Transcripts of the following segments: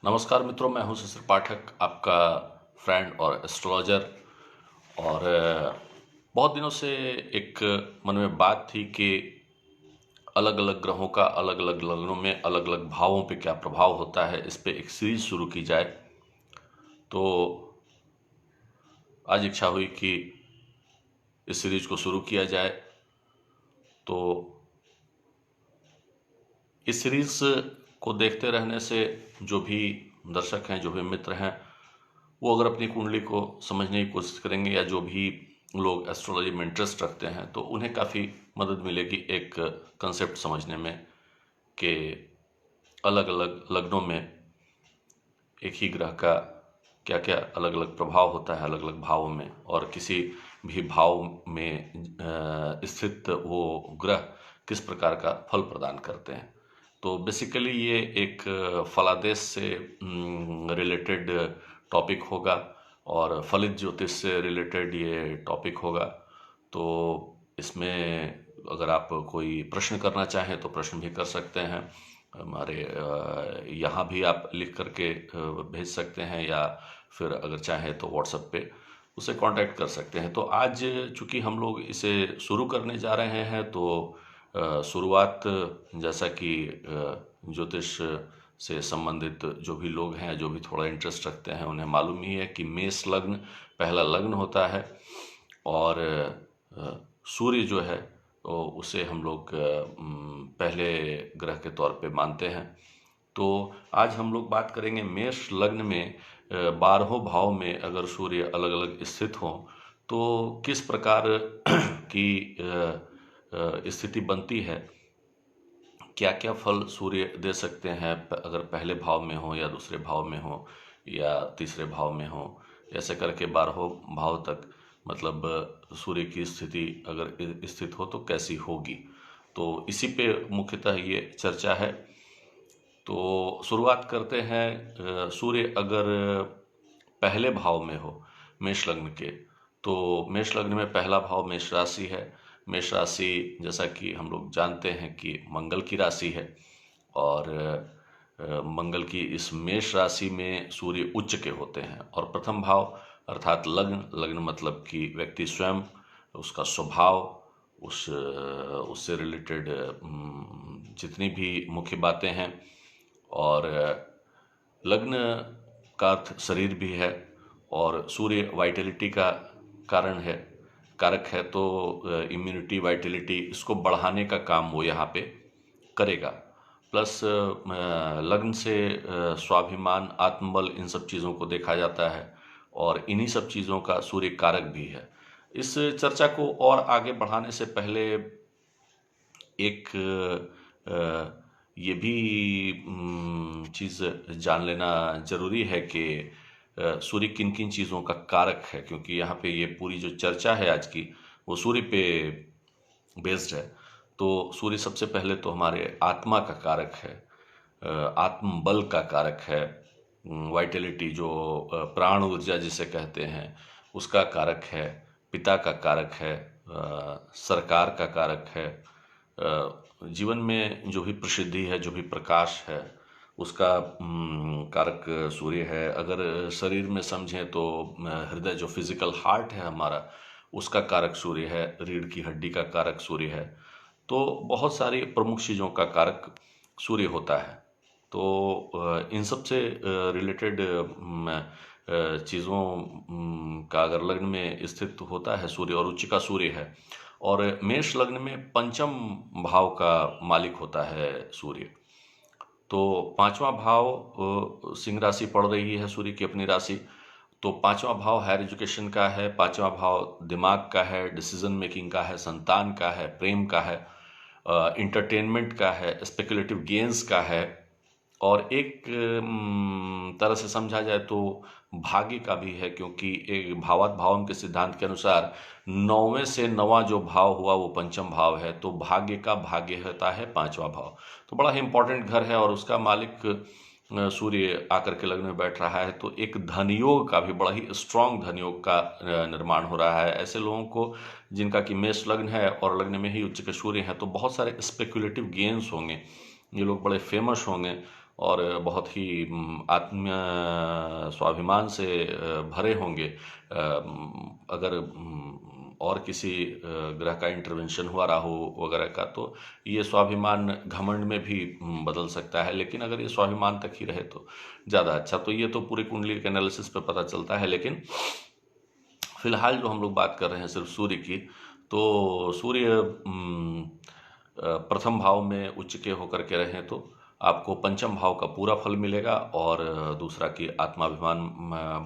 नमस्कार मित्रों, मैं हूं शिशिर पाठक, आपका फ्रेंड और एस्ट्रोलॉजर। और बहुत दिनों से एक मन में बात थी कि अलग अलग ग्रहों का अलग अलग लग्नों में अलग अलग भावों पे क्या प्रभाव होता है, इस पे एक सीरीज शुरू की जाए। तो आज इच्छा हुई कि इस सीरीज को शुरू किया जाए। तो इस सीरीज को देखते रहने से जो भी दर्शक हैं, जो भी मित्र हैं, वो अगर अपनी कुंडली को समझने की कोशिश करेंगे या जो भी लोग एस्ट्रोलॉजी में इंटरेस्ट रखते हैं तो उन्हें काफ़ी मदद मिलेगी एक कंसेप्ट समझने में कि अलग अलग लग्नों में एक ही ग्रह का क्या क्या अलग अलग प्रभाव होता है अलग अलग भावों में, और किसी भी भाव में स्थित वो ग्रह किस प्रकार का फल प्रदान करते हैं। तो बेसिकली ये एक फलादेश से रिलेटेड टॉपिक होगा और फलित ज्योतिष से रिलेटेड ये टॉपिक होगा। तो इसमें अगर आप कोई प्रश्न करना चाहें तो प्रश्न भी कर सकते हैं। हमारे यहाँ भी आप लिख करके भेज सकते हैं, या फिर अगर चाहें तो व्हाट्सएप पे उसे कांटेक्ट कर सकते हैं। तो आज चूंकि हम लोग इसे शुरू करने जा रहे हैं तो शुरुआत, जैसा कि ज्योतिष से संबंधित जो भी लोग हैं, जो भी थोड़ा इंटरेस्ट रखते हैं, उन्हें मालूम ही है कि मेष लग्न पहला लग्न होता है और सूर्य जो है तो उसे हम लोग पहले ग्रह के तौर पे मानते हैं। तो आज हम लोग बात करेंगे मेष लग्न में 12 भाव में अगर सूर्य अलग अलग स्थित हों तो किस प्रकार की स्थिति बनती है, क्या क्या फल सूर्य दे सकते हैं अगर पहले भाव में हो या दूसरे भाव में हो या तीसरे भाव में हो, ऐसे करके 12 भाव तक मतलब सूर्य की स्थिति अगर स्थित हो तो कैसी होगी। तो इसी पे मुख्यतः ये चर्चा है। तो शुरुआत करते हैं। सूर्य अगर पहले भाव में हो मेष लग्न के, तो मेष लग्न में पहला भाव मेष राशि है। मेष राशि जैसा कि हम लोग जानते हैं कि मंगल की राशि है, और मंगल की इस मेष राशि में सूर्य उच्च के होते हैं। और प्रथम भाव अर्थात लग्न, लग्न मतलब कि व्यक्ति स्वयं, उसका स्वभाव, उससे रिलेटेड जितनी भी मुख्य बातें हैं, और लग्न का अर्थ शरीर भी है, और सूर्य वाइटलिटी का कारण है, कारक है। तो इम्यूनिटी, वाइटलिटी, इसको बढ़ाने का काम वो यहाँ पे करेगा। प्लस लग्न से स्वाभिमान, आत्मबल, इन सब चीज़ों को देखा जाता है, और इन्हीं सब चीज़ों का सूर्य कारक भी है। इस चर्चा को और आगे बढ़ाने से पहले एक ये भी चीज़ जान लेना जरूरी है कि सूर्य किन किन चीज़ों का कारक है, क्योंकि यहाँ पे ये पूरी जो चर्चा है आज की वो सूर्य पे बेस्ड है। तो सूर्य सबसे पहले तो हमारे आत्मा का कारक है, आत्मबल का कारक है, वाइटलिटी जो प्राण ऊर्जा जिसे कहते हैं उसका कारक है, पिता का कारक है, सरकार का कारक है, जीवन में जो भी प्रसिद्धि है, जो भी प्रकाश है, उसका कारक सूर्य है। अगर शरीर में समझें तो हृदय, जो फिजिकल हार्ट है हमारा, उसका कारक सूर्य है, रीढ़ की हड्डी का कारक सूर्य है। तो बहुत सारी प्रमुख चीज़ों का कारक सूर्य होता है। तो इन सब से रिलेटेड चीज़ों का अगर लग्न में स्थित होता है सूर्य, और उच्च का सूर्य है, और मेष लग्न में पंचम भाव का मालिक होता है सूर्य। तो पांचवा भाव सिंह राशि पड़ रही है सूर्य की अपनी राशि। तो पांचवा भाव हायर एजुकेशन का है, पांचवा भाव दिमाग का है, डिसीजन मेकिंग का है, संतान का है, प्रेम का है, इंटरटेनमेंट का है, स्पेकुलेटिव गेन्स का है, और एक तरह से समझा जाए तो भाग्य का भी है, क्योंकि एक भावात भावम के सिद्धांत के अनुसार 9वें से 9वां जो भाव हुआ वो पंचम भाव है। तो भाग्य का भाग्य होता है पांचवा भाव। तो बड़ा ही इंपॉर्टेंट घर है, और उसका मालिक सूर्य आकर के लग्न में बैठ रहा है। तो एक धनयोग का भी, बड़ा ही स्ट्रांग धनयोग का निर्माण हो रहा है। ऐसे लोगों को जिनका कि मेष लग्न है और लग्न में ही उच्च के सूर्य हैं, तो बहुत सारे स्पेकुलेटिव गेन्स होंगे, ये लोग बड़े फेमस होंगे, और बहुत ही आत्म स्वाभिमान से भरे होंगे। अगर और किसी ग्रह का इंटरवेंशन हुआ राहु वगैरह का, तो ये स्वाभिमान घमंड में भी बदल सकता है, लेकिन अगर ये स्वाभिमान तक ही रहे तो ज़्यादा अच्छा। तो ये तो पूरी कुंडली के एनालिसिस पे पता चलता है, लेकिन फिलहाल जो हम लोग बात कर रहे हैं सिर्फ सूर्य की, तो सूर्य प्रथम भाव में उच्च के होकर के रहें तो आपको पंचम भाव का पूरा फल मिलेगा, और दूसरा कि आत्माभिमान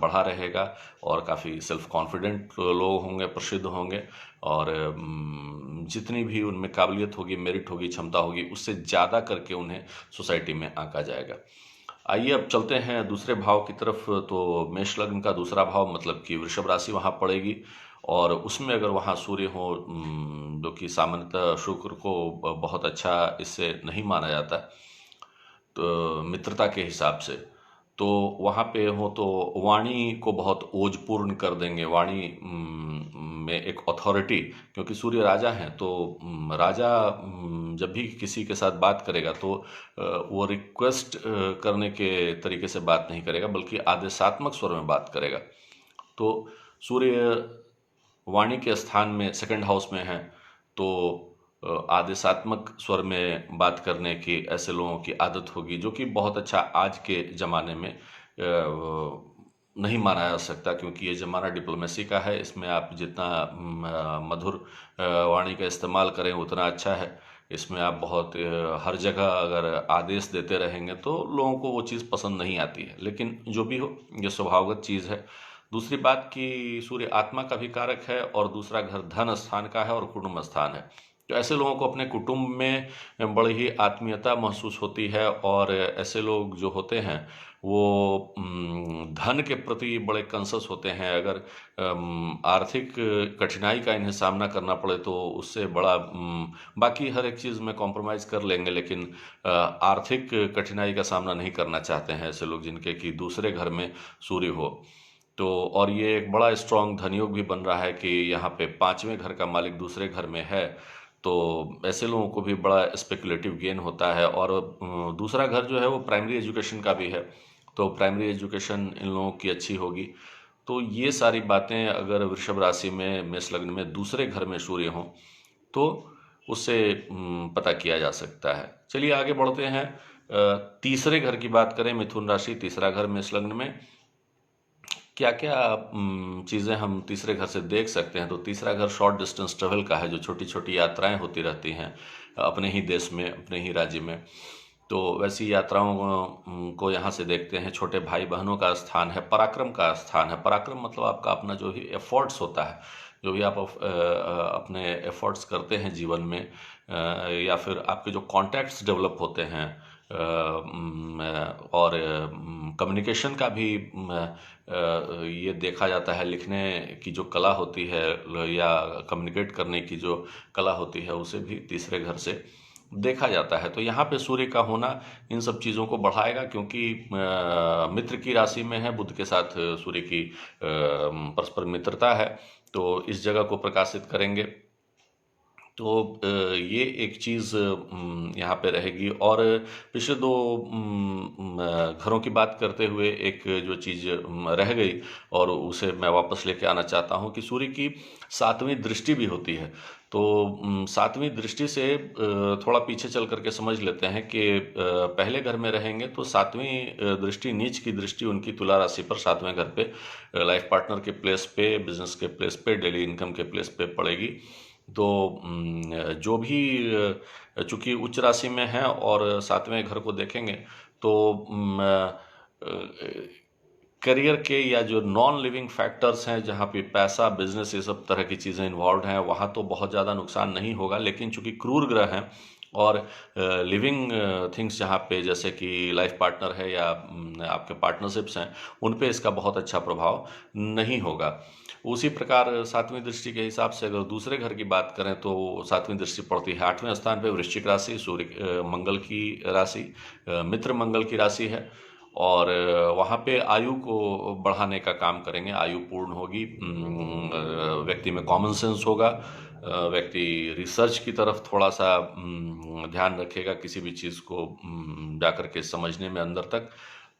बढ़ा रहेगा, और काफ़ी सेल्फ कॉन्फिडेंट लोग होंगे, प्रसिद्ध होंगे, और जितनी भी उनमें काबिलियत होगी, मेरिट होगी, क्षमता होगी, उससे ज़्यादा करके उन्हें सोसाइटी में आंका जाएगा। आइए अब चलते हैं दूसरे भाव की तरफ। तो मेष लग्न का दूसरा भाव मतलब कि वृषभ राशि वहाँ पड़ेगी, और उसमें अगर वहाँ सूर्य हो, जो कि सामान्यतः शुक्र को बहुत अच्छा इससे नहीं माना जाता, तो मित्रता के हिसाब से, तो वहाँ पे हो तो वाणी को बहुत ओजपूर्ण कर देंगे। वाणी में एक अथॉरिटी, क्योंकि सूर्य राजा हैं, तो राजा जब भी किसी के साथ बात करेगा तो वो रिक्वेस्ट करने के तरीके से बात नहीं करेगा, बल्कि आदेशात्मक स्वर में बात करेगा। तो सूर्य वाणी के स्थान में सेकंड हाउस में है, तो आदेशात्मक स्वर में बात करने की ऐसे लोगों की आदत होगी, जो कि बहुत अच्छा आज के ज़माने में नहीं माना जा सकता, क्योंकि ये ज़माना डिप्लोमेसी का है। इसमें आप जितना मधुर वाणी का इस्तेमाल करें उतना अच्छा है। इसमें आप बहुत हर जगह अगर आदेश देते रहेंगे तो लोगों को वो चीज़ पसंद नहीं आती है, लेकिन जो भी हो, ये स्वभावगत चीज़ है। दूसरी बात कि सूर्य आत्मा का भी कारक है, और दूसरा घर धन स्थान का है और कुटुंब स्थान है। तो ऐसे लोगों को अपने कुटुंब में बड़ी ही आत्मीयता महसूस होती है, और ऐसे लोग जो होते हैं वो धन के प्रति बड़े कॉन्शियस होते हैं। अगर आर्थिक कठिनाई का इन्हें सामना करना पड़े तो उससे बड़ा बाकी हर एक चीज़ में कॉम्प्रोमाइज़ कर लेंगे, लेकिन आर्थिक कठिनाई का सामना नहीं करना चाहते हैं ऐसे लोग जिनके कि दूसरे घर में सूर्य हो। तो और ये एक बड़ा स्ट्रॉन्ग धनयोग भी बन रहा है कि यहाँ पे पांचवें घर का मालिक दूसरे घर में है, तो ऐसे लोगों को भी बड़ा स्पेकुलेटिव गेन होता है। और दूसरा घर जो है वो प्राइमरी एजुकेशन का भी है, तो प्राइमरी एजुकेशन इन लोगों की अच्छी होगी। तो ये सारी बातें अगर वृषभ राशि में, मेष लग्न में दूसरे घर में सूर्य हों तो उससे पता किया जा सकता है। चलिए आगे बढ़ते हैं। तीसरे घर की बात करें, मिथुन राशि तीसरा घर मेष लग्न में क्या क्या चीज़ें हम तीसरे घर से देख सकते हैं। तो तीसरा घर शॉर्ट डिस्टेंस ट्रेवल का है, जो छोटी छोटी यात्राएं होती रहती हैं अपने ही देश में, अपने ही राज्य में। तो वैसी यात्राओं को यहाँ से देखते हैं। छोटे भाई बहनों का स्थान है, पराक्रम का स्थान है। पराक्रम मतलब आपका अपना जो भी एफर्ट्स होता है, जो भी आप अपने एफर्ट्स करते हैं जीवन में, या फिर आपके जो कॉन्टैक्ट्स डेवलप होते हैं, और कम्युनिकेशन का भी ये देखा जाता है। लिखने की जो कला होती है या कम्युनिकेट करने की जो कला होती है, उसे भी तीसरे घर से देखा जाता है। तो यहाँ पे सूर्य का होना इन सब चीज़ों को बढ़ाएगा, क्योंकि मित्र की राशि में है, बुध के साथ सूर्य की परस्पर मित्रता है, तो इस जगह को प्रकाशित करेंगे। तो ये एक चीज़ यहाँ पे रहेगी। और पिछले दो घरों की बात करते हुए एक जो चीज़ रह गई, और उसे मैं वापस लेके आना चाहता हूँ कि सूर्य की सातवीं दृष्टि भी होती है। तो सातवीं दृष्टि से थोड़ा पीछे चल करके समझ लेते हैं कि पहले घर में रहेंगे तो सातवीं दृष्टि, नीच की दृष्टि उनकी तुला राशि पर सातवें घर पे, लाइफ पार्टनर के प्लेस पे, बिजनेस के प्लेस पे, डेली इनकम के प्लेस पे पड़ेगी। तो जो भी चूंकि उच्च राशि में है और सातवें घर को देखेंगे, तो करियर के या जो नॉन लिविंग फैक्टर्स हैं, जहाँ पे पैसा, बिजनेस, ये सब तरह की चीज़ें इन्वॉल्व हैं, वहाँ तो बहुत ज़्यादा नुकसान नहीं होगा। लेकिन चूंकि क्रूर ग्रह हैं और लिविंग थिंग्स जहाँ पे जैसे कि लाइफ पार्टनर है या आपके पार्टनरशिप्स हैं, उन पे इसका बहुत अच्छा प्रभाव नहीं होगा। उसी प्रकार सातवीं दृष्टि के हिसाब से अगर दूसरे घर की बात करें तो सातवीं दृष्टि पड़ती है आठवें स्थान पे, वृश्चिक राशि, सूर्य मंगल की राशि, मित्र मंगल की राशि है। और वहाँ पे आयु को बढ़ाने का काम करेंगे, आयु पूर्ण होगी, व्यक्ति में कॉमन सेंस होगा, व्यक्ति रिसर्च की तरफ थोड़ा सा ध्यान रखेगा, किसी भी चीज़ को जाकर के समझने में अंदर तक।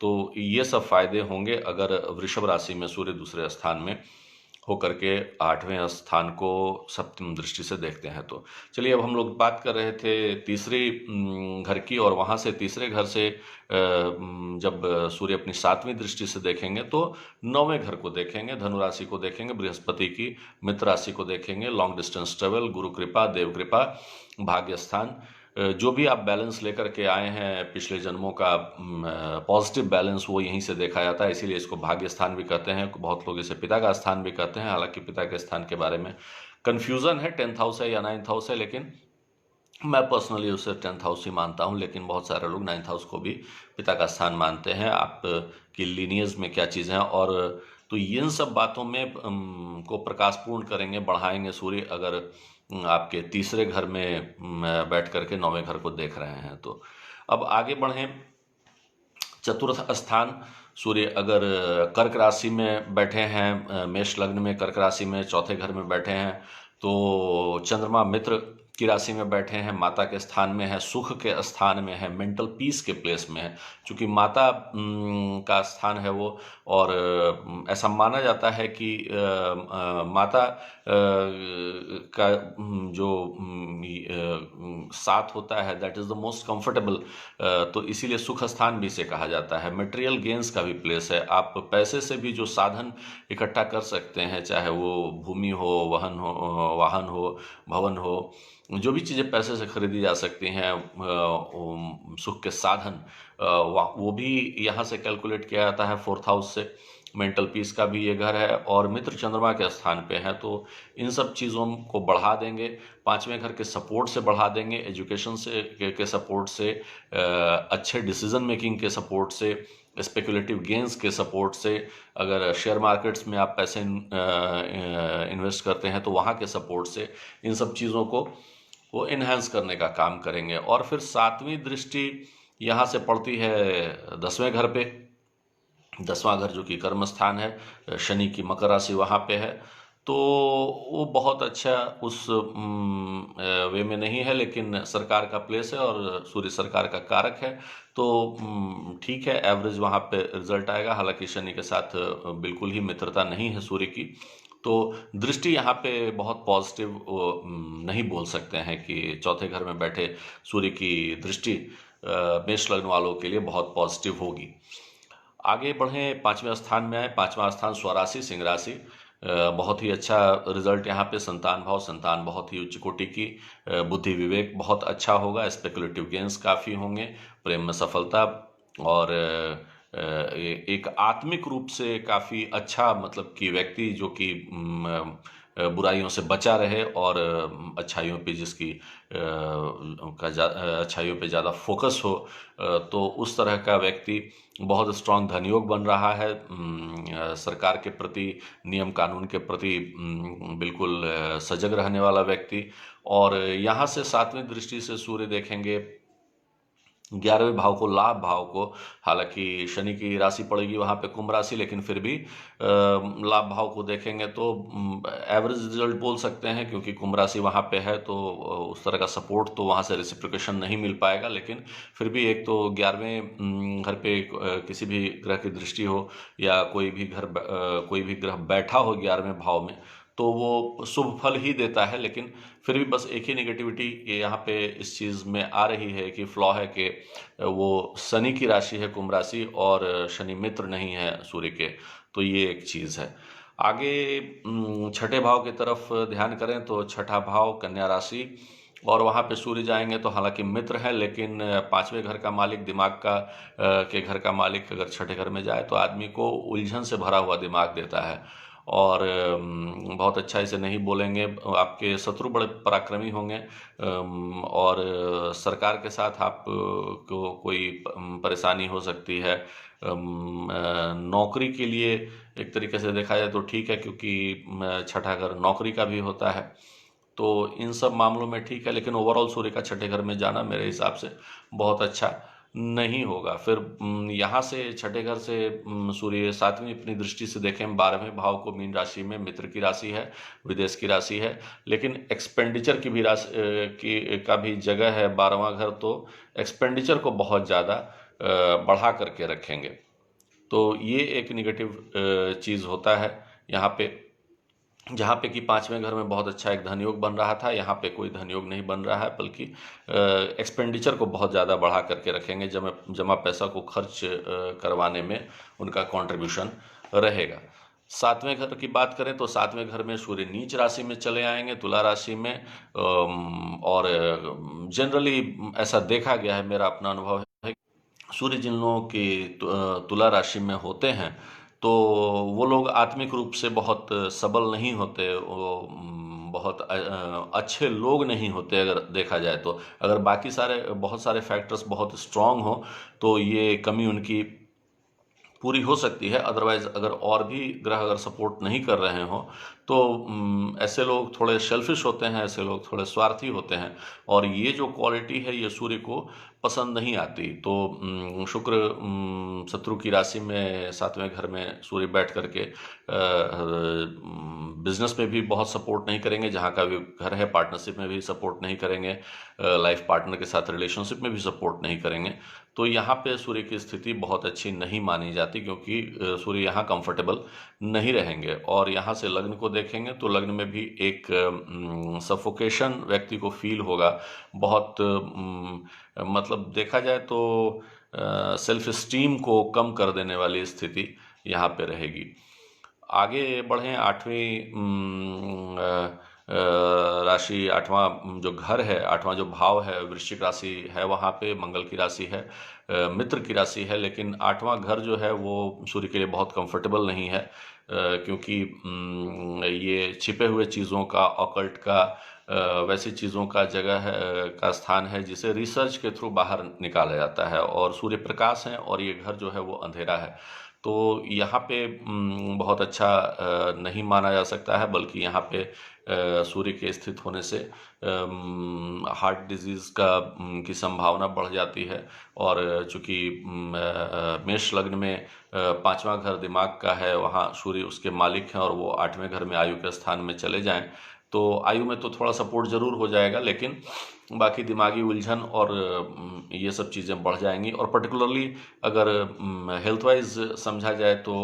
तो ये सब फायदे होंगे अगर वृषभ राशि में सूर्य दूसरे स्थान में होकर के 8वें स्थान को सप्तम दृष्टि से देखते हैं। तो चलिए, अब हम लोग बात कर रहे थे तीसरे घर की, और वहाँ से तीसरे घर से जब सूर्य अपनी 7वीं दृष्टि से देखेंगे तो 9वें घर को देखेंगे, धनु राशि को देखेंगे, बृहस्पति की मित्र राशि को देखेंगे, लॉन्ग डिस्टेंस ट्रेवल, गुरु कृपा, देव कृपा, भाग्य स्थान, जो भी आप बैलेंस लेकर के आए हैं पिछले जन्मों का पॉजिटिव बैलेंस, वो यहीं से देखा जाता है। इसीलिए इसको भाग्य स्थान भी कहते हैं, बहुत लोग इसे पिता का स्थान भी कहते हैं। हालांकि पिता के स्थान के बारे में कन्फ्यूज़न है, 10th हाउस है या 9th हाउस है, लेकिन मैं पर्सनली उसे 10th हाउस ही मानता हूँ। लेकिन बहुत सारे लोग 9th हाउस को भी पिता का स्थान मानते हैं। आप की लीनियज में क्या चीज़ें हैं, और तो इन सब बातों में को प्रकाशपूर्ण करेंगे, बढ़ाएंगे सूर्य, अगर आपके तीसरे घर में बैठ करके 9वें घर को देख रहे हैं। तो अब आगे बढ़ें, चतुर्थ स्थान सूर्य अगर कर्क राशि में बैठे हैं, मेष लग्न में कर्क राशि में चौथे घर में बैठे हैं, तो चंद्रमा मित्र की राशि में बैठे हैं, माता के स्थान में है, सुख के स्थान में है, मेंटल पीस के प्लेस में है, क्योंकि माता का स्थान है वो। और ऐसा माना जाता है कि माता का जो साथ होता है, that is the most comfortable, तो इसीलिए सुख स्थान भी इसे कहा जाता है। मटेरियल गेंस का भी प्लेस है, आप पैसे से भी जो साधन इकट्ठा कर सकते हैं, चाहे वो भूमि हो, वाहन हो, भवन हो, जो भी चीज़ें पैसे से खरीदी जा सकती हैं, सुख के साधन, वो भी यहाँ से कैलकुलेट किया जाता है 4th हाउस से। मेंटल पीस का भी ये घर है, और मित्र चंद्रमा के स्थान पे है, तो इन सब चीज़ों को बढ़ा देंगे। 5वें घर के सपोर्ट से बढ़ा देंगे, एजुकेशन से के सपोर्ट से, अच्छे डिसीजन मेकिंग के सपोर्ट से, स्पेकुलेटिव गेंस के सपोर्ट से, अगर शेयर मार्केट्स में आप पैसे इन्वेस्ट करते हैं तो वहाँ के सपोर्ट से, इन सब चीज़ों को वो इन्हांस करने का काम करेंगे। और फिर 7वीं दृष्टि यहाँ से पड़ती है 10वें घर पे। 10वां घर जो कि कर्म स्थान है, शनि की मकर राशि वहाँ पे है, तो वो बहुत अच्छा उस वे में नहीं है, लेकिन सरकार का प्लेस है और सूर्य सरकार का कारक है, तो ठीक है, एवरेज वहाँ पे रिजल्ट आएगा। हालांकि शनि के साथ बिल्कुल ही मित्रता नहीं है सूर्य की, तो दृष्टि यहाँ पे बहुत पॉजिटिव नहीं बोल सकते हैं कि चौथे घर में बैठे सूर्य की दृष्टि मेष लग्न वालों के लिए बहुत पॉजिटिव होगी। आगे बढ़ें, 5वें स्थान में आए। 5वां स्थान स्वराशि सिंह राशि, बहुत ही अच्छा रिजल्ट यहाँ पे, संतान भाव, संतान बहुत ही उच्च कोटि की, बुद्धि विवेक बहुत अच्छा होगा, स्पेकुलेटिव गेंस काफ़ी होंगे, प्रेम में सफलता, और एक आत्मिक रूप से काफ़ी अच्छा, मतलब कि व्यक्ति जो कि बुराइयों से बचा रहे और अच्छाइयों पे जिसकी अच्छाइयों पे ज़्यादा फोकस हो, तो उस तरह का व्यक्ति बहुत स्ट्रांग धनयोग बन रहा है। सरकार के प्रति, नियम कानून के प्रति बिल्कुल सजग रहने वाला व्यक्ति। और यहाँ से 7वीं दृष्टि से सूर्य देखेंगे 11वें भाव को, लाभ भाव को। हालांकि शनि की राशि पड़ेगी वहाँ पे कुंभ राशि, लेकिन फिर भी लाभ भाव को देखेंगे तो एवरेज रिजल्ट बोल सकते हैं, क्योंकि कुंभ राशि वहाँ पे है, तो उस तरह का सपोर्ट तो वहाँ से रेसिप्रोकेशन नहीं मिल पाएगा। लेकिन फिर भी एक तो 11वें घर पे किसी भी ग्रह की दृष्टि हो, या कोई भी ग्रह बैठा हो 11वें भाव में, तो वो शुभ फल ही देता है। लेकिन फिर भी बस एक ही नेगेटिविटी यहाँ पे इस चीज़ में आ रही है कि फ्लॉ है कि वो शनि की राशि है कुंभ राशि, और शनि मित्र नहीं है सूर्य के, तो ये एक चीज़ है। आगे छठे भाव की तरफ ध्यान करें तो छठा भाव कन्या राशि, और वहाँ पे सूर्य जाएंगे तो हालांकि मित्र है, लेकिन 5वें घर का मालिक, दिमाग का के घर का मालिक अगर छठे घर में जाए तो आदमी को उलझन से भरा हुआ दिमाग देता है, और बहुत अच्छा इसे नहीं बोलेंगे। आपके शत्रु बड़े पराक्रमी होंगे, और सरकार के साथ आप को कोई परेशानी हो सकती है। नौकरी के लिए एक तरीके से देखा जाए तो ठीक है, क्योंकि छठा घर नौकरी का भी होता है, तो इन सब मामलों में ठीक है। लेकिन ओवरऑल सूर्य का छठे घर में जाना मेरे हिसाब से बहुत अच्छा नहीं होगा। फिर यहाँ से छठे घर से सूर्य सातवीं अपनी दृष्टि से देखें 12वें भाव को, मीन राशि में, मित्र की राशि है, विदेश की राशि है, लेकिन एक्सपेंडिचर की भी राशि का भी जगह है 12वां घर, तो एक्सपेंडिचर को बहुत ज़्यादा बढ़ा करके रखेंगे। तो ये एक निगेटिव चीज़ होता है यहाँ पे। जहाँ पे कि 5वें घर में बहुत अच्छा एक धन योग बन रहा था, यहाँ पे कोई धन योग नहीं बन रहा है, बल्कि एक्सपेंडिचर को बहुत ज़्यादा बढ़ा करके रखेंगे। जमा पैसा को खर्च करवाने में उनका कंट्रीब्यूशन रहेगा। 7वें घर की बात करें तो 7वें घर में सूर्य नीच राशि में चले आएंगे, तुला राशि में। और जनरली ऐसा देखा गया है, मेरा अपना अनुभव है, सूर्य जिन लोगों की तुला राशि में होते हैं तो वो लोग आत्मिक रूप से बहुत सबल नहीं होते, वो बहुत अच्छे लोग नहीं होते। अगर देखा जाए तो अगर बाकी बहुत सारे फैक्टर्स बहुत स्ट्रांग हो तो ये कमी उनकी पूरी हो सकती है। अदरवाइज अगर और भी ग्रह अगर सपोर्ट नहीं कर रहे हो तो ऐसे लोग थोड़े सेल्फिश होते हैं, ऐसे लोग थोड़े स्वार्थी होते हैं, और ये जो क्वालिटी है ये सूर्य को पसंद नहीं आती। तो शुक्र शत्रु की राशि में 7वें घर में सूर्य बैठ करके बिजनेस में भी बहुत सपोर्ट नहीं करेंगे, जहाँ का भी घर है पार्टनरशिप में भी सपोर्ट नहीं करेंगे, लाइफ पार्टनर के साथ रिलेशनशिप में भी सपोर्ट नहीं करेंगे। तो यहाँ पे सूर्य की स्थिति बहुत अच्छी नहीं मानी जाती, क्योंकि सूर्य यहाँ कंफर्टेबल नहीं रहेंगे। और यहाँ से लग्न को देखेंगे तो लग्न में भी एक सफोकेशन व्यक्ति को फील होगा। बहुत मतलब देखा जाए तो सेल्फ स्टीम को कम कर देने वाली स्थिति यहाँ पे रहेगी। आगे बढ़ें, 8वीं राशि, 8वां जो घर है, 8वां जो भाव है, वृश्चिक राशि है, वहाँ पे मंगल की राशि है, मित्र की राशि है। लेकिन 8वां घर जो है वो सूर्य के लिए बहुत कंफर्टेबल नहीं है, क्योंकि ये छिपे हुए चीज़ों का, ऑकल्ट का, वैसी चीज़ों का जगह है, का स्थान है जिसे रिसर्च के थ्रू बाहर निकाला जाता है। और सूर्य प्रकाश है और ये घर जो है वो अंधेरा है, तो यहाँ पे बहुत अच्छा नहीं माना जा सकता है। बल्कि यहाँ पे सूर्य के स्थित होने से हार्ट डिजीज़ की संभावना बढ़ जाती है। और चूँकि मेष लग्न में 5वां घर दिमाग का है, वहाँ सूर्य उसके मालिक हैं, और वो 8वें घर में आयु के स्थान में चले जाएं तो आयु में तो थोड़ा सपोर्ट जरूर हो जाएगा, लेकिन बाकी दिमागी उलझन और ये सब चीज़ें बढ़ जाएंगी। और पर्टिकुलरली अगर हेल्थ वाइज समझा जाए तो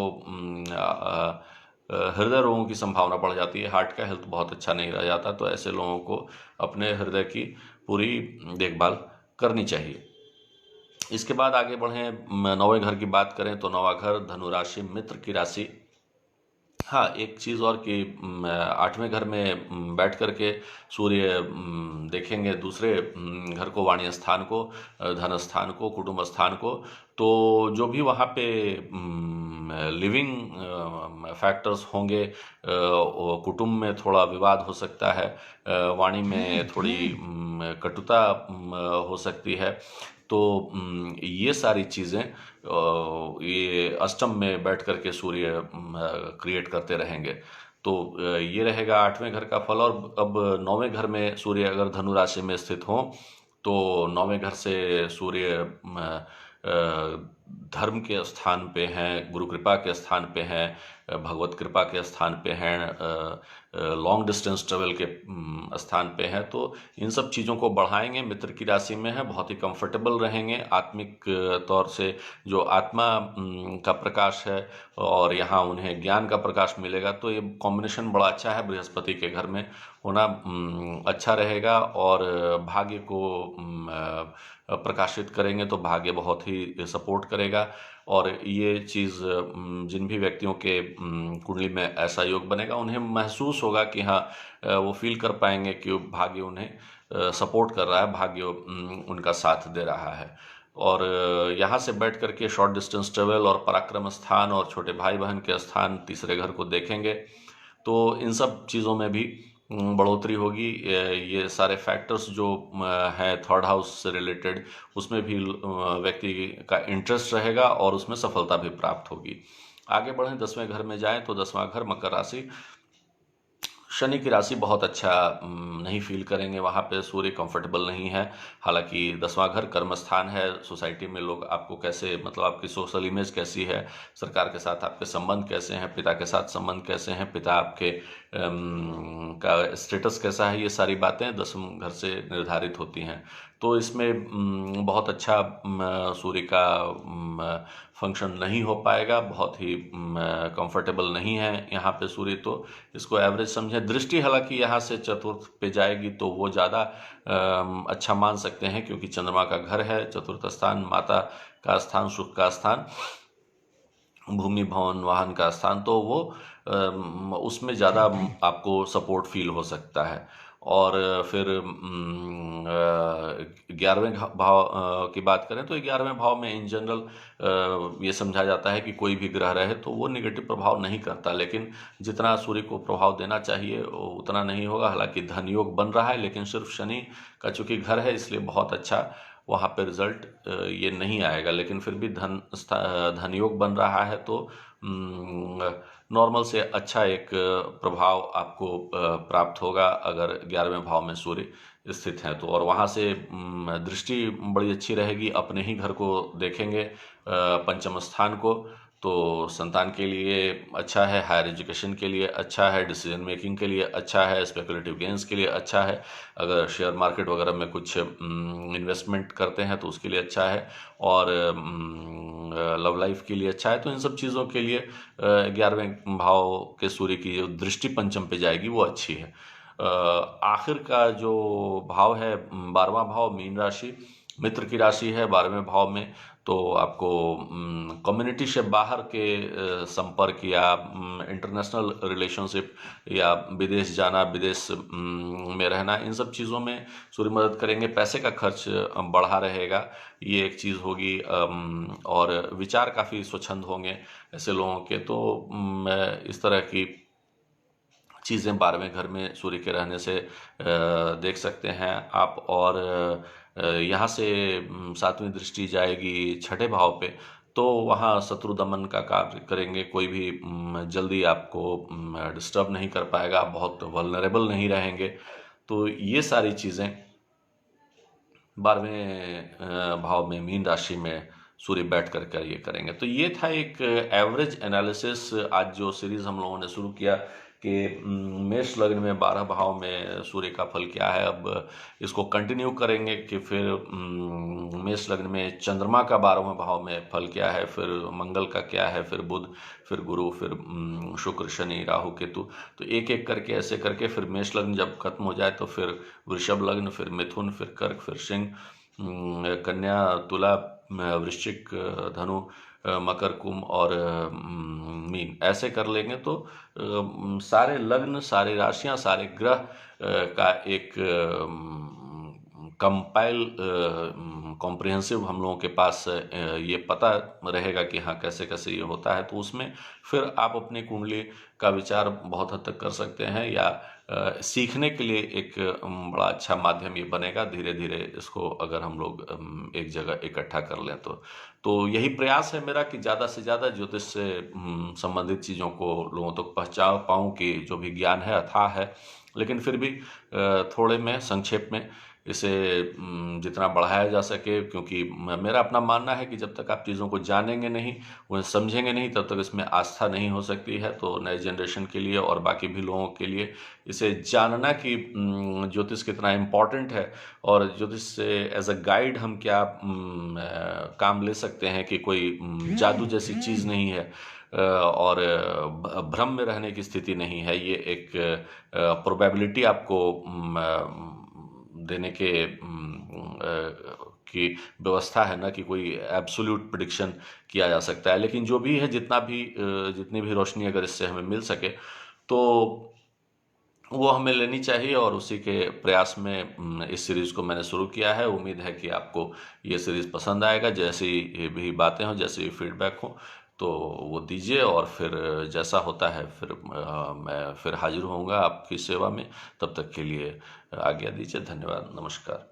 हृदय रोगों की संभावना बढ़ जाती है, हार्ट का हेल्थ बहुत अच्छा नहीं रह जाता। तो ऐसे लोगों को अपने हृदय की पूरी देखभाल करनी चाहिए। इसके बाद आगे बढ़ें, 9वें घर की बात करें तो 9वां घर धनु राशि, मित्र की राशि। हाँ, एक चीज़ और कि 8वें घर में बैठ करके सूर्य देखेंगे दूसरे घर को, वाणी स्थान को, धन स्थान को, कुटुंब स्थान को। तो जो भी वहाँ पे लिविंग फैक्टर्स होंगे, कुटुंब में थोड़ा विवाद हो सकता है, वाणी में थोड़ी कटुता हो सकती है। तो ये सारी चीज़ें ये अष्टम में बैठ करके सूर्य क्रिएट करते रहेंगे। तो ये रहेगा 8वें घर का फल। और अब 9वें घर में सूर्य अगर धनु राशि में स्थित हो तो 9वें घर से सूर्य धर्म के स्थान पे हैं, गुरु कृपा के स्थान पे हैं, भगवत कृपा के स्थान पे हैं, लॉन्ग डिस्टेंस ट्रेवल के स्थान पे हैं। तो इन सब चीज़ों को बढ़ाएंगे। मित्र की राशि में है, बहुत ही कंफर्टेबल रहेंगे आत्मिक तौर से। जो आत्मा का प्रकाश है और यहाँ उन्हें ज्ञान का प्रकाश मिलेगा, तो ये कॉम्बिनेशन बड़ा अच्छा है। बृहस्पति के घर में होना अच्छा रहेगा। और भाग्य को प्रकाशित करेंगे तो भाग्य बहुत ही सपोर्ट करेगा। और ये चीज़ जिन भी व्यक्तियों के कुंडली में ऐसा योग बनेगा, उन्हें महसूस होगा कि हाँ, वो फील कर पाएंगे कि भाग्य उन्हें सपोर्ट कर रहा है, भाग्य उनका साथ दे रहा है। और यहाँ से बैठ करके शॉर्ट डिस्टेंस ट्रेवल और पराक्रम स्थान और छोटे भाई बहन के स्थान, तीसरे घर को देखेंगे तो इन सब चीज़ों में भी बढ़ोतरी होगी। ये सारे फैक्टर्स जो है थर्ड हाउस से रिलेटेड, उसमें भी व्यक्ति का इंटरेस्ट रहेगा और उसमें सफलता भी प्राप्त होगी। आगे बढ़ें, 10वें घर में जाएं तो 10वां घर मकर राशि, शनि की राशि बहुत अच्छा नहीं फील करेंगे, वहाँ पे सूर्य कंफर्टेबल नहीं है। हालांकि 10वां घर कर्म स्थान है, सोसाइटी में लोग आपको कैसे, मतलब आपकी सोशल इमेज कैसी है, सरकार के साथ आपके संबंध कैसे हैं, पिता के साथ संबंध कैसे हैं, पिता आपके का स्टेटस कैसा है, ये सारी बातें 10वें घर से निर्धारित होती हैं। तो इसमें बहुत अच्छा सूर्य का फंक्शन नहीं हो पाएगा, बहुत ही कंफर्टेबल नहीं है यहाँ पे सूर्य। तो इसको एवरेज समझें। दृष्टि हालांकि यहाँ से चतुर्थ पे जाएगी तो वो ज़्यादा अच्छा मान सकते हैं, क्योंकि चंद्रमा का घर है, चतुर्थ स्थान माता का स्थान, सुख का स्थान, भूमि भवन वाहन का स्थान, तो वो उसमें ज़्यादा आपको सपोर्ट फील हो सकता है। और फिर 11वें भाव की बात करें तो 11वें भाव में इन जनरल ये समझा जाता है कि कोई भी ग्रह रहे तो वो निगेटिव प्रभाव नहीं करता, लेकिन जितना सूर्य को प्रभाव देना चाहिए उतना नहीं होगा। हालांकि धन योग बन रहा है, लेकिन सिर्फ शनि का चूंकि घर है इसलिए बहुत अच्छा वहाँ पे रिजल्ट ये नहीं आएगा। लेकिन फिर भी धन योग बन रहा है, तो नॉर्मल से अच्छा एक प्रभाव आपको प्राप्त होगा अगर 11वें भाव में सूर्य स्थित हैं तो। और वहाँ से दृष्टि बड़ी अच्छी रहेगी, अपने ही घर को देखेंगे, पंचम स्थान को, तो संतान के लिए अच्छा है, हायर एजुकेशन के लिए अच्छा है, डिसीजन मेकिंग के लिए अच्छा है, स्पेकुलेटिव गेंस के लिए अच्छा है, अगर शेयर मार्केट वगैरह में कुछ इन्वेस्टमेंट करते हैं तो उसके लिए अच्छा है, और लव लाइफ के लिए अच्छा है। तो इन सब चीज़ों के लिए 11वें भाव के सूर्य की जो दृष्टि पंचम पे जाएगी वो अच्छी है। आखिर का जो भाव है 12वां भाव, मीन राशि, मित्र की राशि है 12वें भाव में, तो आपको कम्युनिटी से बाहर के संपर्क या इंटरनेशनल रिलेशनशिप या विदेश जाना, विदेश में रहना, इन सब चीज़ों में सूर्य मदद करेंगे। पैसे का खर्च बढ़ा रहेगा, ये एक चीज़ होगी। और विचार काफ़ी स्वच्छंद होंगे ऐसे लोगों के। तो इस तरह की चीज़ें 12वें घर में सूर्य के रहने से देख सकते हैं आप। और यहाँ से 7वीं दृष्टि जाएगी 6ठे भाव पे, तो वहाँ शत्रु दमन का कार्य करेंगे। कोई भी जल्दी आपको डिस्टर्ब नहीं कर पाएगा, आप बहुत वल्नरेबल नहीं रहेंगे। तो ये सारी चीज़ें 12वें भाव में मीन राशि में सूर्य बैठ कर ये करेंगे। तो ये था एक एवरेज एनालिसिस। आज जो सीरीज हम लोगों ने शुरू किया कि मेष लग्न में 12 भाव में सूर्य का फल क्या है, अब इसको कंटिन्यू करेंगे कि फिर मेष लग्न में चंद्रमा का 12वें भाव में फल क्या है, फिर मंगल का क्या है, फिर बुध, फिर गुरु, फिर शुक्र, शनि, राहु, केतु। तो एक एक करके ऐसे करके फिर मेष लग्न जब खत्म हो जाए तो फिर वृषभ लग्न, फिर मिथुन, फिर कर्क, फिर सिंह, कन्या, तुला, वृश्चिक, धनु, मकर, कुंभ और मीन, ऐसे कर लेंगे तो सारे लग्न, सारी राशियां, सारे ग्रह का एक कंपाइल कॉम्प्रिहेंसिव हम लोगों के पास ये पता रहेगा कि हाँ कैसे कैसे ये होता है। तो उसमें फिर आप अपनी कुंडली का विचार बहुत हद तक कर सकते हैं, या सीखने के लिए एक बड़ा अच्छा माध्यम ये बनेगा धीरे धीरे इसको, अगर हम लोग एक जगह इकट्ठा कर लें तो यही प्रयास है मेरा कि ज़्यादा से ज़्यादा ज्योतिष से संबंधित चीज़ों को लोगों तक पहुँचा पाऊँ, कि जो भी ज्ञान है अथाह है, लेकिन फिर भी थोड़े में संक्षेप में इसे जितना बढ़ाया जा सके। क्योंकि मेरा अपना मानना है कि जब तक आप चीज़ों को जानेंगे नहीं, उन्हें समझेंगे नहीं, तब तक इसमें आस्था नहीं हो सकती है। तो नए जनरेशन के लिए और बाकी भी लोगों के लिए इसे जानना कि ज्योतिष कितना इम्पॉर्टेंट है, और ज्योतिष से एज अ गाइड हम क्या काम ले सकते हैं, कि कोई जादू जैसी चीज़ नहीं है और भ्रम में रहने की स्थिति नहीं है। ये एक प्रोबेबिलिटी आपको देने के की व्यवस्था है ना, कि कोई एब्सोल्यूट प्रिडिक्शन किया जा सकता है। लेकिन जो भी है, जितनी भी रोशनी अगर इससे हमें मिल सके तो वो हमें लेनी चाहिए। और उसी के प्रयास में इस सीरीज़ को मैंने शुरू किया है। उम्मीद है कि आपको ये सीरीज़ पसंद आएगा। जैसी भी बातें हों, जैसे भी फीडबैक हो तो वो दीजिए, और फिर जैसा होता है फिर मैं फिर हाजिर होऊंगा आपकी सेवा में। तब तक के लिए आज्ञा दीजिए। धन्यवाद, नमस्कार।